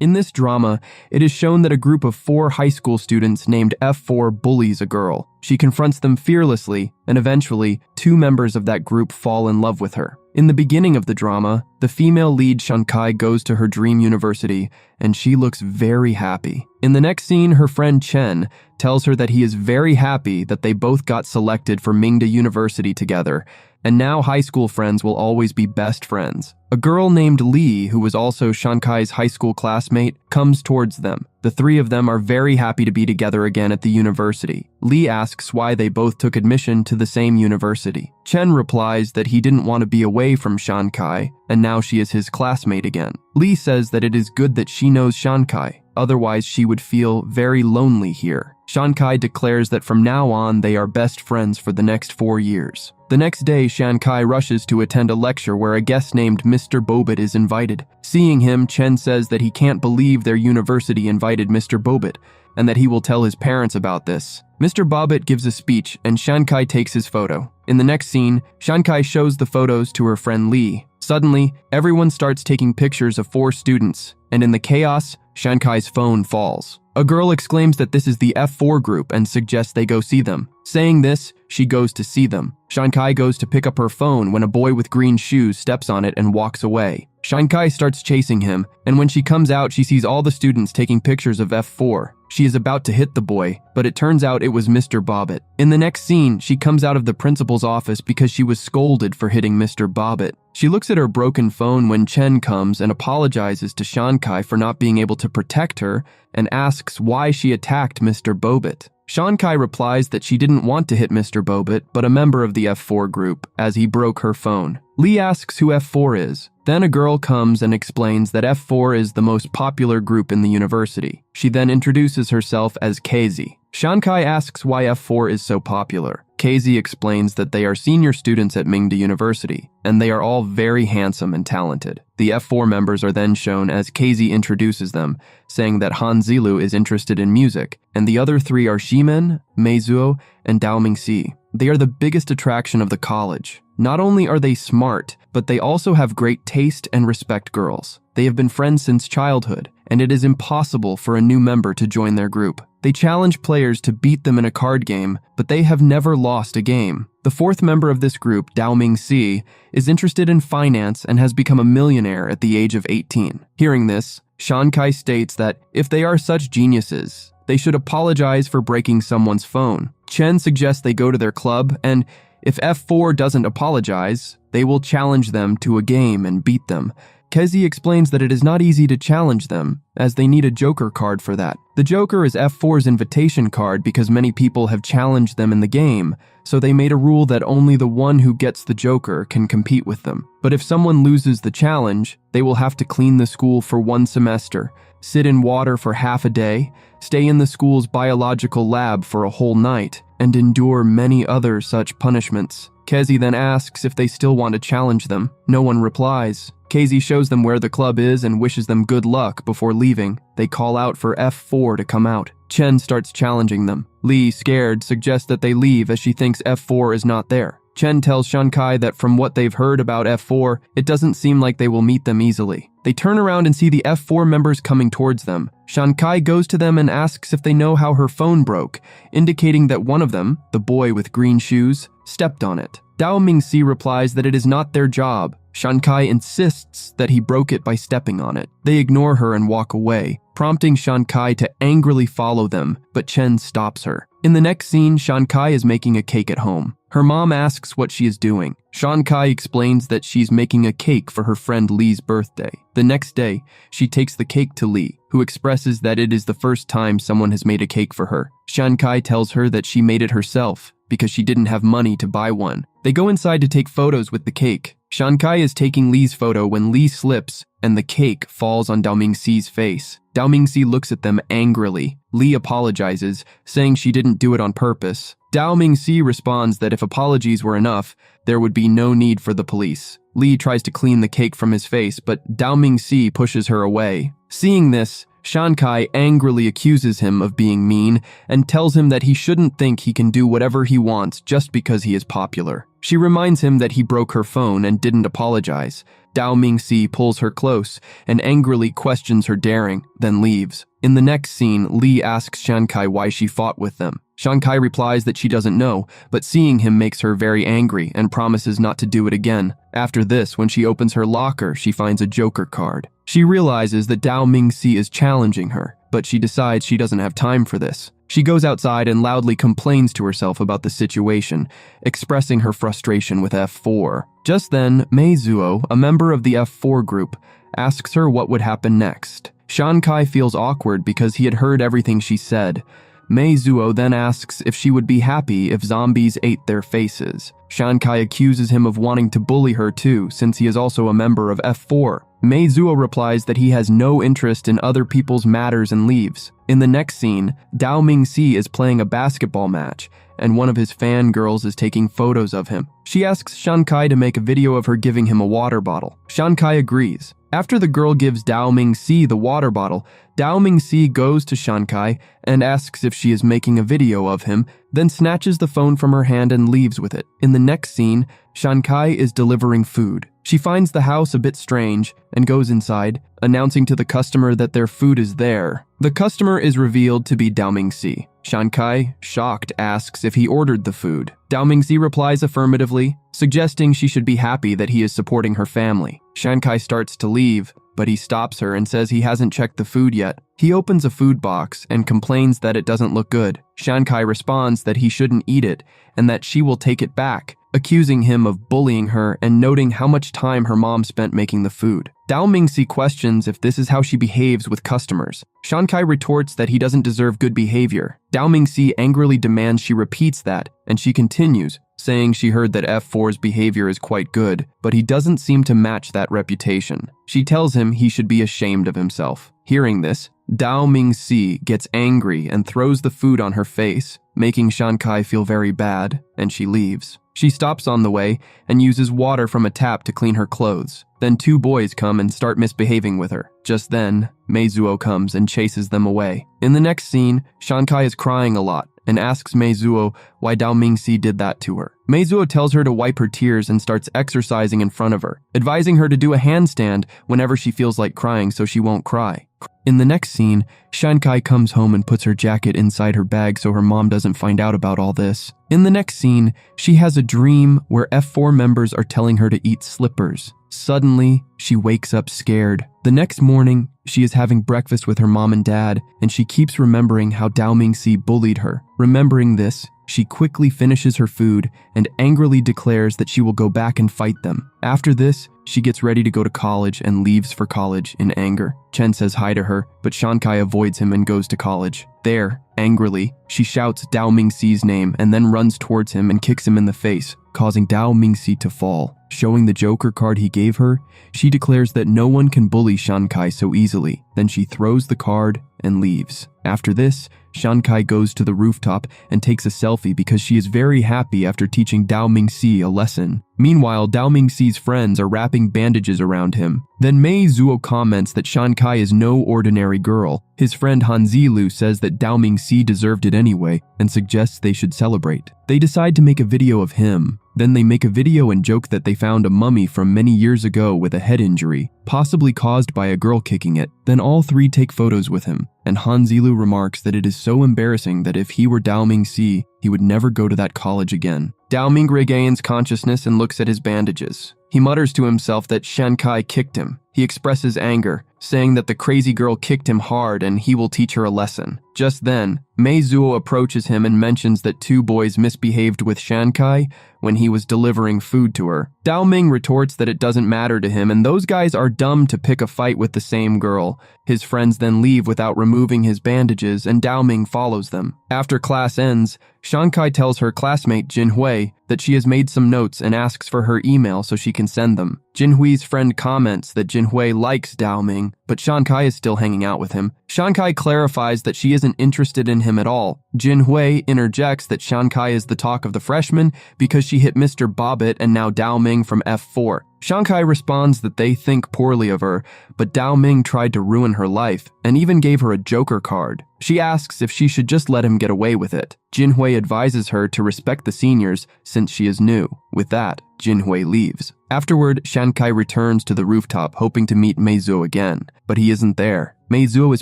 In this drama, it is shown that a group of 4 high school students named F4 bullies a girl. She confronts them fearlessly, and eventually, 2 members of that group fall in love with her. In the beginning of the drama, the female lead Shankai goes to her dream university, and she looks very happy. In the next scene, her friend Chen tells her that he is very happy that they both got selected for Mingda University together, and now high school friends will always be best friends. A girl named Lee, who was also Shankai's high school classmate, comes towards them. The 3 of them are very happy to be together again at the university. Lee asks why they both took admission to the same university. Chen replies that he didn't want to be away from Shankai, and now she is his classmate again. Lee says that it is good that she knows Shankai, otherwise she would feel very lonely here. Shankai declares that from now on they are best friends for the next 4 years. The next day, Shankai rushes to attend a lecture where a guest named Mr. Bobit is invited. Seeing him, Chen says that he can't believe their university invited Mr. Bobit, and that he will tell his parents about this. Mr. Bobit gives a speech, and Shankai takes his photo. In the next scene, Shankai shows the photos to her friend Lee. Suddenly, everyone starts taking pictures of 4 students, and in the chaos, Shankai's phone falls. A girl exclaims that this is the F4 group and suggests they go see them. Saying this, she goes to see them. Shankai goes to pick up her phone when a boy with green shoes steps on it and walks away. Shankai starts chasing him, and when she comes out, she sees all the students taking pictures of F4. She is about to hit the boy, but it turns out it was Mr. Bobbitt. In the next scene, she comes out of the principal's office because she was scolded for hitting Mr. Bobbitt. She looks at her broken phone when Chen comes and apologizes to Shankai for not being able to protect her and asks why she attacked Mr. Bobbitt. Shankai replies that she didn't want to hit Mr. Bobbitt, but a member of the F4 group, as he broke her phone. Lee asks who F4 is. Then a girl comes and explains that F4 is the most popular group in the university. She then introduces herself as Casey. Shankai asks why F4 is so popular. Casey explains that they are senior students at Mingda University, and they are all very handsome and talented. The F4 members are then shown as Casey introduces them, saying that Han Zilu is interested in music, and the other 3 are Shimen, Meizuo, and Dao Mingxi. They are the biggest attraction of the college. Not only are they smart, but they also have great taste and respect girls. They have been friends since childhood, and it is impossible for a new member to join their group. They challenge players to beat them in a card game, but they have never lost a game. The 4th member of this group, Dao Mingxi, is interested in finance and has become a millionaire at the age of 18. Hearing this, Shankai states that if they are such geniuses, they should apologize for breaking someone's phone. Chen suggests they go to their club, and if F4 doesn't apologize, they will challenge them to a game and beat them. Kezi explains that it is not easy to challenge them, as they need a Joker card for that. The Joker is F4's invitation card because many people have challenged them in the game, so they made a rule that only the one who gets the Joker can compete with them. But if someone loses the challenge, they will have to clean the school for 1 semester, sit in water for half a day, stay in the school's biological lab for a whole night, and endure many other such punishments. Kezi then asks if they still want to challenge them. No one replies. Kezi shows them where the club is and wishes them good luck before leaving. They call out for F4 to come out. Chen starts challenging them. Lee, scared, suggests that they leave as she thinks F4 is not there. Chen tells Shankai that from what they've heard about F4, it doesn't seem like they will meet them easily. They turn around and see the F4 members coming towards them. Shankai goes to them and asks if they know how her phone broke, indicating that one of them, the boy with green shoes, stepped on it. Dao Mingxi replies that it is not their job. Shankai insists that he broke it by stepping on it. They ignore her and walk away, prompting Shankai to angrily follow them, but Chen stops her. In the next scene, Shankai is making a cake at home. Her mom asks what she is doing. Shankai explains that she's making a cake for her friend Lee's birthday. The next day, she takes the cake to Lee, who expresses that it is the first time someone has made a cake for her. Shankai tells her that she made it herself because she didn't have money to buy one. They go inside to take photos with the cake. Shankai is taking Lee's photo when Lee slips and the cake falls on Dao Mingxi's face. Dao Mingxi looks at them angrily. Lee apologizes, saying she didn't do it on purpose. Dao Mingxi responds that if apologies were enough, there would be no need for the police. Lee tries to clean the cake from his face, but Dao Mingxi pushes her away. Seeing this, Shankai angrily accuses him of being mean and tells him that he shouldn't think he can do whatever he wants just because he is popular. She reminds him that he broke her phone and didn't apologize. Dao Mingxi pulls her close and angrily questions her daring, then leaves. In the next scene, Li asks Shankai why she fought with them. Shankai replies that she doesn't know, but seeing him makes her very angry and promises not to do it again. After this, when she opens her locker, she finds a Joker card. She realizes that Dao Mingxi is challenging her, but she decides she doesn't have time for this. She goes outside and loudly complains to herself about the situation, expressing her frustration with F4. Just then, Mei Zuo, a member of the F4 group, asks her what would happen next. Shankai feels awkward because he had heard everything she said. Mei Zuo then asks if she would be happy if zombies ate their faces. Shankai accuses him of wanting to bully her too, since he is also a member of F4. Mei Zuo replies that he has no interest in other people's matters and leaves. In the next scene, Dao Mingxi is playing a basketball match, and one of his fangirls is taking photos of him. She asks Shankai to make a video of her giving him a water bottle. Shankai agrees. After the girl gives Dao Mingxi the water bottle, Dao Mingxi goes to Shankai and asks if she is making a video of him, then snatches the phone from her hand and leaves with it. In the next scene, Shankai is delivering food. She finds the house a bit strange and goes inside, announcing to the customer that their food is there. The customer is revealed to be Dao Mingxi. Shankai, shocked, asks if he ordered the food. Dao Mingxi replies affirmatively, suggesting she should be happy that he is supporting her family. Shankai starts to leave, but he stops her and says he hasn't checked the food yet. He opens a food box and complains that it doesn't look good. Shankai responds that he shouldn't eat it and that she will take it back, accusing him of bullying her and noting how much time her mom spent making the food. Dao Mingxi questions if this is how she behaves with customers. Shankai retorts that he doesn't deserve good behavior. Dao Mingxi angrily demands she repeats that, and she continues, saying she heard that F4's behavior is quite good, but he doesn't seem to match that reputation. She tells him he should be ashamed of himself. Hearing this, Dao Mingxi gets angry and throws the food on her face, making Shankai feel very bad, and she leaves. She stops on the way and uses water from a tap to clean her clothes. Then two boys come and start misbehaving with her. Just then, Mei Zuo comes and chases them away. In the next scene, Shankai is crying a lot and asks Mei Zuo why Dao Mingxi did that to her. Mei Zuo tells her to wipe her tears and starts exercising in front of her, advising her to do a handstand whenever she feels like crying so she won't cry. In the next scene, Shankai comes home and puts her jacket inside her bag so her mom doesn't find out about all this. In the next scene, she has a dream where F4 members are telling her to eat slippers. Suddenly, she wakes up scared. The next morning, she is having breakfast with her mom and dad, and she keeps remembering how Dao Mingxi bullied her. Remembering this, she quickly finishes her food and angrily declares that she will go back and fight them. After this, she gets ready to go to college and leaves for college in anger. Chen says hi to her, but Shankai avoids him and goes to college. There, angrily, she shouts Dao Mingxi's name and then runs towards him and kicks him in the face, causing Dao Mingxi to fall. Showing the Joker card he gave her, she declares that no one can bully Shankai so easily. Then she throws the card and leaves. After this, Shankai goes to the rooftop and takes a selfie because she is very happy after teaching Dao Mingxi a lesson. Meanwhile, Dao Mingxi's friends are wrapping bandages around him. Then Mei Zuo comments that Shankai is no ordinary girl. His friend Han Zilu says that Dao Mingxi deserved it anyway and suggests they should celebrate. They decide to make a video of him. Then they make a video and joke that they found a mummy from many years ago with a head injury, possibly caused by a girl kicking it. Then all three take photos with him, and Han Zilu remarks that it is so embarrassing that if he were Dao Mingxi, he would never go to that college again. Dao Ming regains consciousness and looks at his bandages. He mutters to himself that Shankai kicked him. He expresses anger, saying that the crazy girl kicked him hard and he will teach her a lesson. Just then, Mei Zuo approaches him and mentions that two boys misbehaved with Shankai when he was delivering food to her. Dao Ming retorts that it doesn't matter to him and those guys are dumb to pick a fight with the same girl. His friends then leave without removing his bandages and Dao Ming follows them. After class ends, Shankai tells her classmate Jinhui that she has made some notes and asks for her email so she can send them. Jinhui's friend comments that Jinhui likes Dao Ming, but Shankai is still hanging out with him. Shankai clarifies that she isn't interested in him at all. Jinhui interjects that Shankai is the talk of the freshmen because she hit Mr. Bobbitt and now Dao Ming from F4. Shankai responds that they think poorly of her, but Dao Ming tried to ruin her life and even gave her a joker card. She asks if she should just let him get away with it. Jinhui advises her to respect the seniors since she is new. With that, Jinhui leaves. Afterward, Shankai returns to the rooftop hoping to meet Meizuo again, but he isn't there. Meizuo is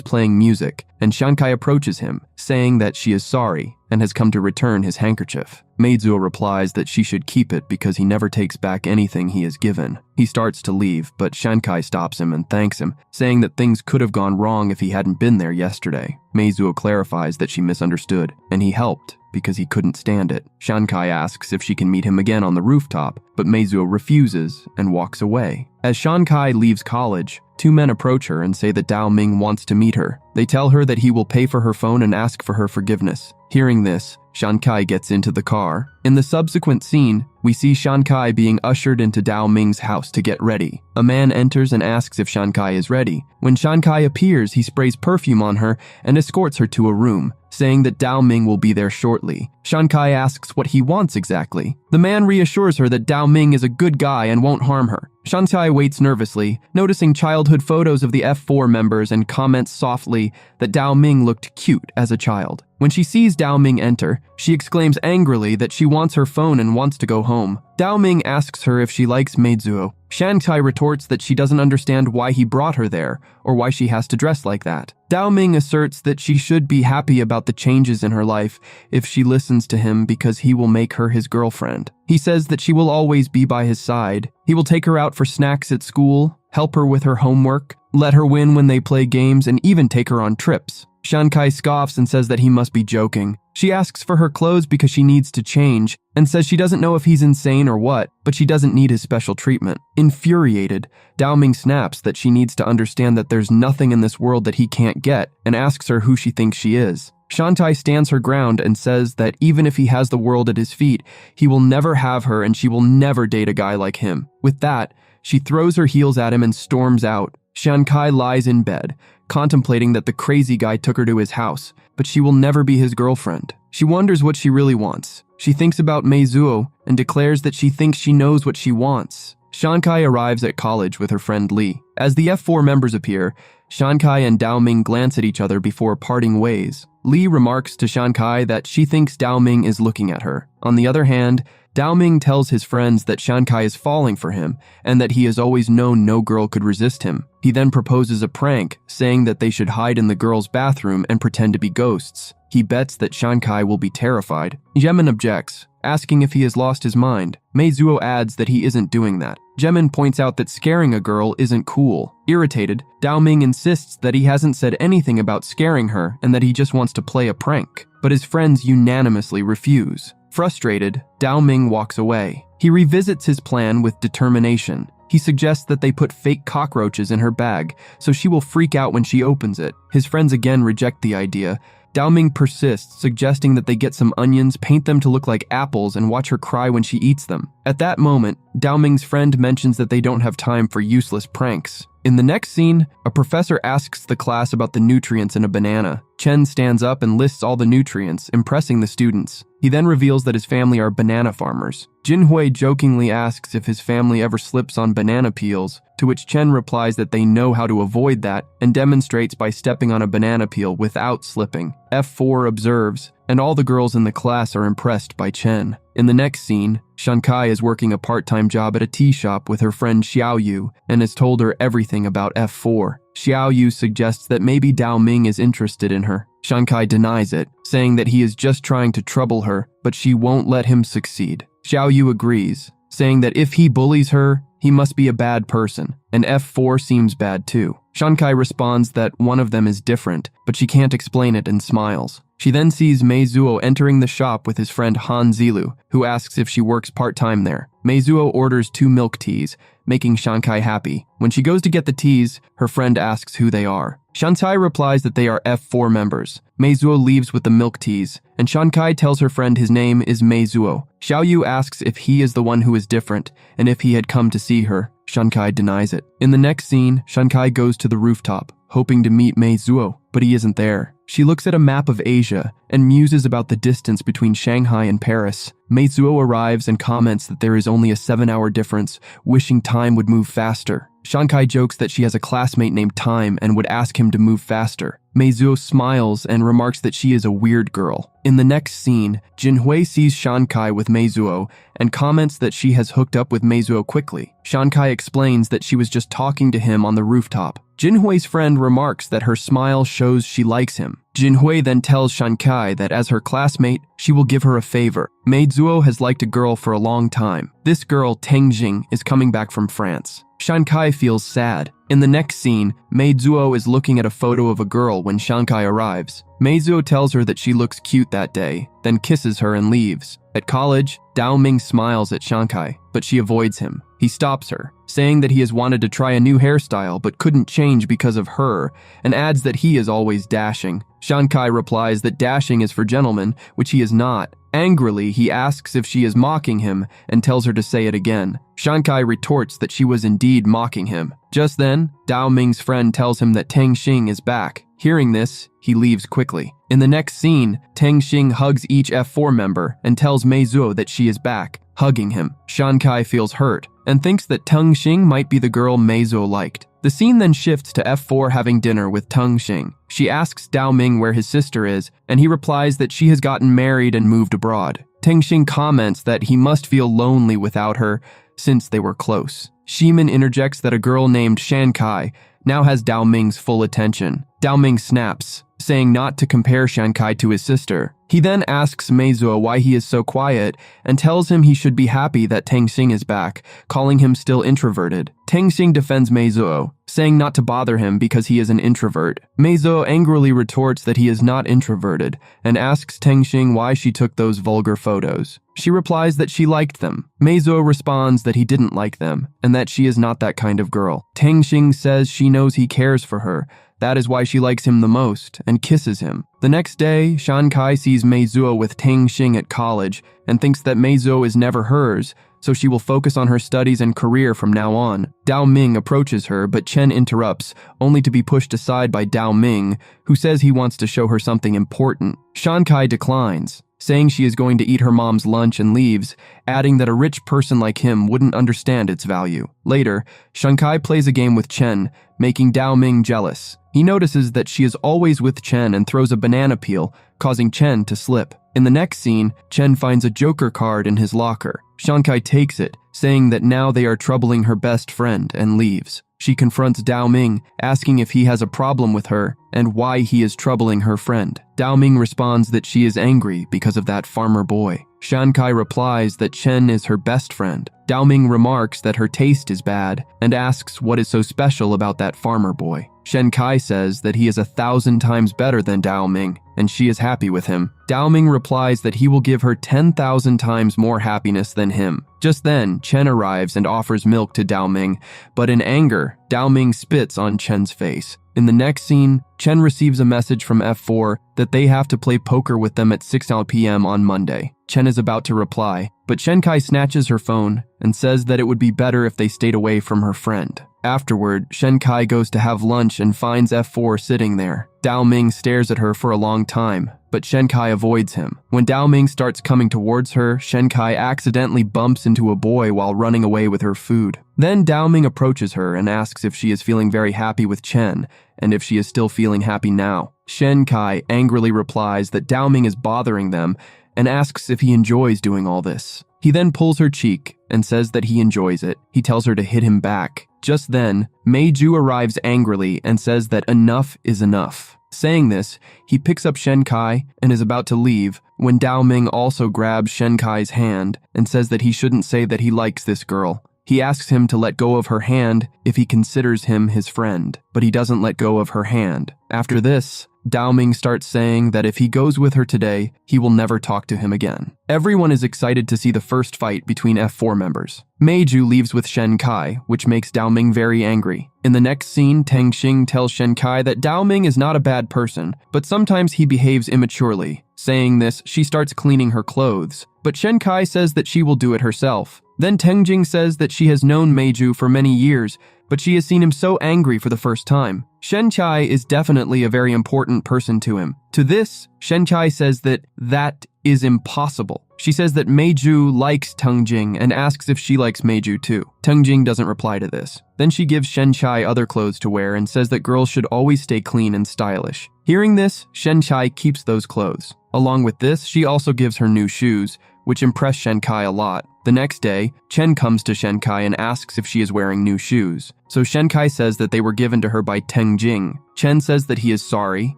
playing music, and Shankai approaches him, saying that she is sorry and has come to return his handkerchief. Meizuo replies that she should keep it because he never takes back anything he has given. He starts to leave, but Shankai stops him and thanks him, saying that things could have gone wrong if he hadn't been there yesterday. Meizuo clarifies that she misunderstood, and he helped because he couldn't stand it. Shankai asks if she can meet him again on the rooftop, but Meizuo refuses and walks away. As Shankai leaves college, two men approach her and say that Dao Ming wants to meet her. They tell her that he will pay for her phone and ask for her forgiveness. Hearing this, Shankai gets into the car. In the subsequent scene, we see Shankai being ushered into Dao Ming's house to get ready. A man enters and asks if Shankai is ready. When Shankai appears, he sprays perfume on her and escorts her to a room, saying that Dao Ming will be there shortly. Shankai asks what he wants exactly. The man reassures her that Dao Ming is a good guy and won't harm her. Shankai waits nervously, noticing childhood photos of the F4 members and comments softly that Dao Ming looked cute as a child. When she sees Dao Ming enter, she exclaims angrily that she wants her phone and wants to go home. Dao Ming asks her if she likes Meizuo. Shankai retorts that she doesn't understand why he brought her there, or why she has to dress like that. Dao Ming asserts that she should be happy about the changes in her life if she listens to him because he will make her his girlfriend. He says that she will always be by his side. He will take her out for snacks at school, help her with her homework, let her win when they play games, and even take her on trips. Shankai scoffs and says that he must be joking. She asks for her clothes because she needs to change, and says she doesn't know if he's insane or what, but she doesn't need his special treatment. Infuriated, Dao Ming snaps that she needs to understand that there's nothing in this world that he can't get, and asks her who she thinks she is. Shantai stands her ground and says that even if he has the world at his feet, he will never have her and she will never date a guy like him. With that, she throws her heels at him and storms out. Shankai lies in bed, contemplating that the crazy guy took her to his house, but she will never be his girlfriend. She wonders what she really wants. She thinks about Meizuo and declares that she thinks she knows what she wants. Shankai arrives at college with her friend Lee. As the F4 members appear, Shankai and Dao Ming glance at each other before parting ways. Lee remarks to Shankai that she thinks Dao Ming is looking at her. On the other hand, Dao Ming tells his friends that Shankai is falling for him and that he has always known no girl could resist him. He then proposes a prank, saying that they should hide in the girls' bathroom and pretend to be ghosts. He bets that Shankai will be terrified. Jemin objects, asking if he has lost his mind. Meizuo adds that he isn't doing that. Jemin points out that scaring a girl isn't cool. Irritated, Dao Ming insists that he hasn't said anything about scaring her and that he just wants to play a prank, but his friends unanimously refuse. Frustrated, Dao Ming walks away. He revisits his plan with determination. He suggests that they put fake cockroaches in her bag, so she will freak out when she opens it. His friends again reject the idea. Dao Ming persists, suggesting that they get some onions, paint them to look like apples, and watch her cry when she eats them. At that moment, Dao Ming's friend mentions that they don't have time for useless pranks. In the next scene, a professor asks the class about the nutrients in a banana. Chen stands up and lists all the nutrients, impressing the students. He then reveals that his family are banana farmers. Jinhui jokingly asks if his family ever slips on banana peels, to which Chen replies that they know how to avoid that and demonstrates by stepping on a banana peel without slipping. F4 observes, and all the girls in the class are impressed by Chen. In the next scene, Shankai is working a part-time job at a tea shop with her friend Xiaoyu and has told her everything about F4. Xiaoyu suggests that maybe Dao Ming is interested in her. Shankai denies it, saying that he is just trying to trouble her, but she won't let him succeed. Xiaoyu agrees, saying that if he bullies her, he must be a bad person, and F4 seems bad too. Shankai responds that one of them is different, but she can't explain it and smiles. She then sees Meizuo entering the shop with his friend Han Zilu, who asks if she works part-time there. Meizuo orders 2 milk teas, making Shankai happy. When she goes to get the teas, her friend asks who they are. Shankai replies that they are F4 members. Meizuo leaves with the milk teas, and Shankai tells her friend his name is Meizuo. Xiaoyu asks if he is the one who is different, and if he had come to see her. Shankai denies it. In the next scene, Shankai goes to the rooftop, hoping to meet Meizuo, but he isn't there. She looks at a map of Asia and muses about the distance between Shanghai and Paris. Meizuo arrives and comments that there is only a 7-hour difference, wishing time would move faster. Shankai jokes that she has a classmate named Time and would ask him to move faster. Meizuo smiles and remarks that she is a weird girl. In the next scene, Jinhui sees Shankai with Meizuo and comments that she has hooked up with Meizuo quickly. Shankai explains that she was just talking to him on the rooftop. Jinhui's friend remarks that her smile shows she likes him. Jinhui then tells Shankai that as her classmate, she will give her a favor. Meizuo has liked a girl for a long time. This girl, Tengjing, is coming back from France. Shankai feels sad. In the next scene, Meizuo is looking at a photo of a girl when Shankai arrives. Meizuo tells her that she looks cute that day, then kisses her and leaves. At college, Dao Ming smiles at Shankai, but she avoids him. He stops her, saying that he has wanted to try a new hairstyle but couldn't change because of her, and adds that he is always dashing. Shankai replies that dashing is for gentlemen, which he is not. Angrily, he asks if she is mocking him and tells her to say it again. Shankai retorts that she was indeed mocking him. Just then, Dao Ming's friend tells him that Teng Xing is back. Hearing this, he leaves quickly. In the next scene, Teng Xing hugs each F4 member and tells Meizuo that she is back, hugging him. Shankai feels hurt and thinks that Teng Xing might be the girl Meizuo liked. The scene then shifts to F4 having dinner with Teng Xing. She asks Dao Ming where his sister is, and he replies that she has gotten married and moved abroad. Teng Xing comments that he must feel lonely without her since they were close. Shimin interjects that a girl named Shankai now has Dao Ming's full attention. Dao Ming snaps, saying not to compare Shankai to his sister. He then asks Meizuo why he is so quiet and tells him he should be happy that Teng Xing is back, calling him still introverted. Teng Xing defends Meizuo, saying not to bother him because he is an introvert. Meizuo angrily retorts that he is not introverted and asks Teng Xing why she took those vulgar photos. She replies that she liked them. Meizuo responds that he didn't like them and that she is not that kind of girl. Teng Xing says she knows he cares for her. That is why she likes him the most and kisses him. The next day, Shankai sees Meizuo with Teng Xing at college and thinks that Meizuo is never hers, so she will focus on her studies and career from now on. Dao Ming approaches her, but Chen interrupts, only to be pushed aside by Dao Ming, who says he wants to show her something important. Shankai declines, saying she is going to eat her mom's lunch and leaves, adding that a rich person like him wouldn't understand its value. Later, Shankai plays a game with Chen, making Dao Ming jealous. He notices that she is always with Chen and throws a banana peel, causing Chen to slip. In the next scene, Chen finds a Joker card in his locker. Shankai takes it, saying that now they are troubling her best friend, and leaves. She confronts Dao Ming, asking if he has a problem with her and why he is troubling her friend. Dao Ming responds that she is angry because of that farmer boy. Shankai replies that Chen is her best friend. Dao Ming remarks that her taste is bad and asks what is so special about that farmer boy. Shankai says that he is 1,000 times better than Dao Ming, and she is happy with him. Dao Ming replies that he will give her 10,000 times more happiness than him. Just then, Chen arrives and offers milk to Dao Ming, but in anger, Dao Ming spits on Chen's face. In the next scene, Chen receives a message from F4 that they have to play poker with them at 6 p.m. on Monday. Chen is about to reply, but Shankai snatches her phone and says that it would be better if they stayed away from her friend. Afterward, Shankai goes to have lunch and finds F4 sitting there. Dao Ming stares at her for a long time, but Shankai avoids him. When Dao Ming starts coming towards her, Shankai accidentally bumps into a boy while running away with her food. Then Dao Ming approaches her and asks if she is feeling very happy with Chen, and if she is still feeling happy now. Shankai angrily replies that Dao Ming is bothering them and asks if he enjoys doing all this. He then pulls her cheek and says that he enjoys it. He tells her to hit him back. Just then, Meiju arrives angrily and says that enough is enough. Saying this, he picks up Shankai and is about to leave when Dao Ming also grabs Shankai's hand and says that he shouldn't say that he likes this girl. He asks him to let go of her hand if he considers him his friend, but he doesn't let go of her hand. After this, Dao Ming starts saying that if he goes with her today, he will never talk to him again. Everyone is excited to see the first fight between F4 members. Meiju leaves with Shankai, which makes Dao Ming very angry. In the next scene, Teng Xing tells Shankai that Dao Ming is not a bad person, but sometimes he behaves immaturely. Saying this, she starts cleaning her clothes, but Shankai says that she will do it herself. Then Tengjing says that she has known Meiju for many years, but she has seen him so angry for the first time. Shenchai is definitely a very important person to him. To this, Shenchai says that is impossible. She says that Meiju likes Tengjing and asks if she likes Meiju too. Tengjing doesn't reply to this. Then she gives Shenchai other clothes to wear and says that girls should always stay clean and stylish. Hearing this, Shenchai keeps those clothes. Along with this, she also gives her new shoes, which impress Shenkai a lot. The next day, Chen comes to Shenkai and asks if she is wearing new shoes. So Shenkai says that they were given to her by Tengjing. Chen says that he is sorry.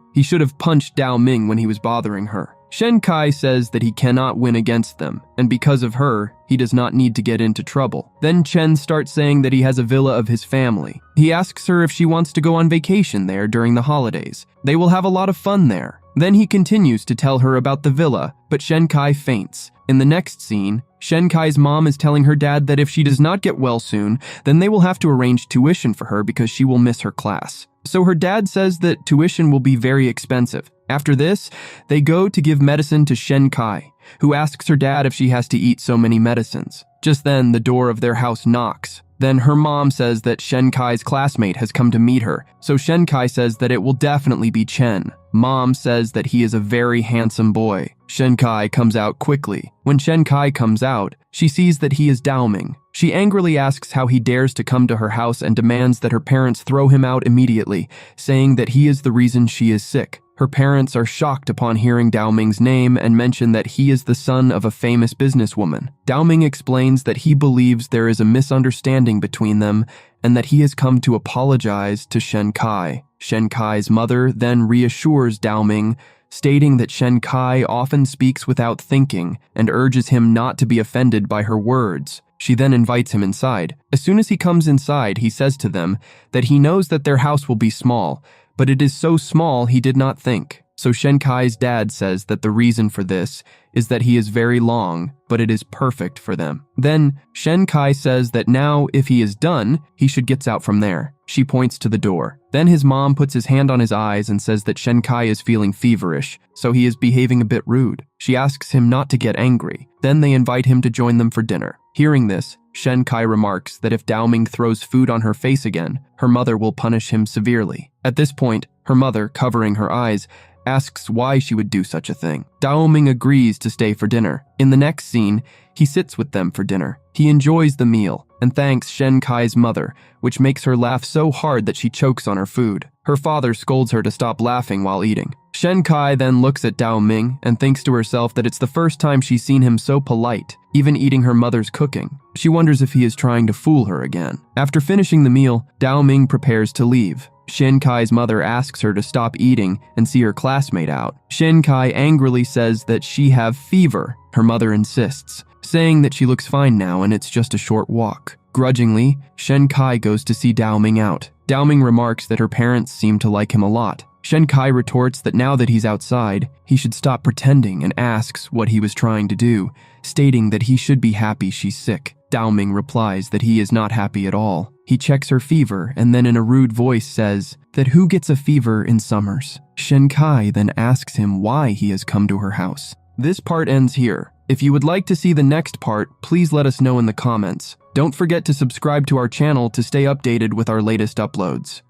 He should have punched Dao Ming when he was bothering her. Shenkai says that he cannot win against them, and because of her, he does not need to get into trouble. Then Chen starts saying that he has a villa of his family. He asks her if she wants to go on vacation there during the holidays. They will have a lot of fun there. Then he continues to tell her about the villa, but Shenkai faints. In the next scene, Shenkai's mom is telling her dad that if she does not get well soon, then they will have to arrange tuition for her because she will miss her class. So her dad says that tuition will be very expensive. After this, they go to give medicine to Shenkai, who asks her dad if she has to eat so many medicines. Just then, the door of their house knocks. Then her mom says that Shenkai's classmate has come to meet her, so Shenkai says that it will definitely be Chen. Mom says that he is a very handsome boy. Shenkai comes out quickly. When Shenkai comes out, she sees that he is Dao Ming. She angrily asks how he dares to come to her house and demands that her parents throw him out immediately, saying that he is the reason she is sick. Her parents are shocked upon hearing Dao Ming's name and mention that he is the son of a famous businesswoman. Dao Ming explains that he believes there is a misunderstanding between them and that he has come to apologize to Shenkai. Shenkai's mother then reassures Dao Ming, stating that Shenkai often speaks without thinking and urges him not to be offended by her words. She then invites him inside. As soon as he comes inside, he says to them that he knows that their house will be small, but it is so small he did not think. So Shenkai's dad says that the reason for this is that he is very long, but it is perfect for them. Then Shenkai says that now if he is done, he should get out from there. She points to the door. Then his mom puts his hand on his eyes and says that Shenkai is feeling feverish, so he is behaving a bit rude. She asks him not to get angry. Then they invite him to join them for dinner. Hearing this, Shenkai remarks that if Dao Ming throws food on her face again, her mother will punish him severely. At this point, her mother, covering her eyes, asks why she would do such a thing. Dao Ming agrees to stay for dinner. In the next scene, he sits with them for dinner. He enjoys the meal and thanks Shenkai's mother, which makes her laugh so hard that she chokes on her food. Her father scolds her to stop laughing while eating. Shenkai then looks at Dao Ming and thinks to herself that it's the first time she's seen him so polite, even eating her mother's cooking. She wonders if he is trying to fool her again. After finishing the meal, Dao Ming prepares to leave. Shenkai's mother asks her to stop eating and see her classmate out. Shenkai angrily says that she have fever. Her mother insists, saying that she looks fine now and it's just a short walk. Grudgingly, Shenkai goes to see Dao Ming out. Dao Ming remarks that her parents seem to like him a lot. Shenkai retorts that now that he's outside, he should stop pretending and asks what he was trying to do, stating that he should be happy she's sick. Dao Ming replies that he is not happy at all. He checks her fever and then in a rude voice says that who gets a fever in summers? Shenkai then asks him why he has come to her house. This part ends here. If you would like to see the next part, please let us know in the comments. Don't forget to subscribe to our channel to stay updated with our latest uploads.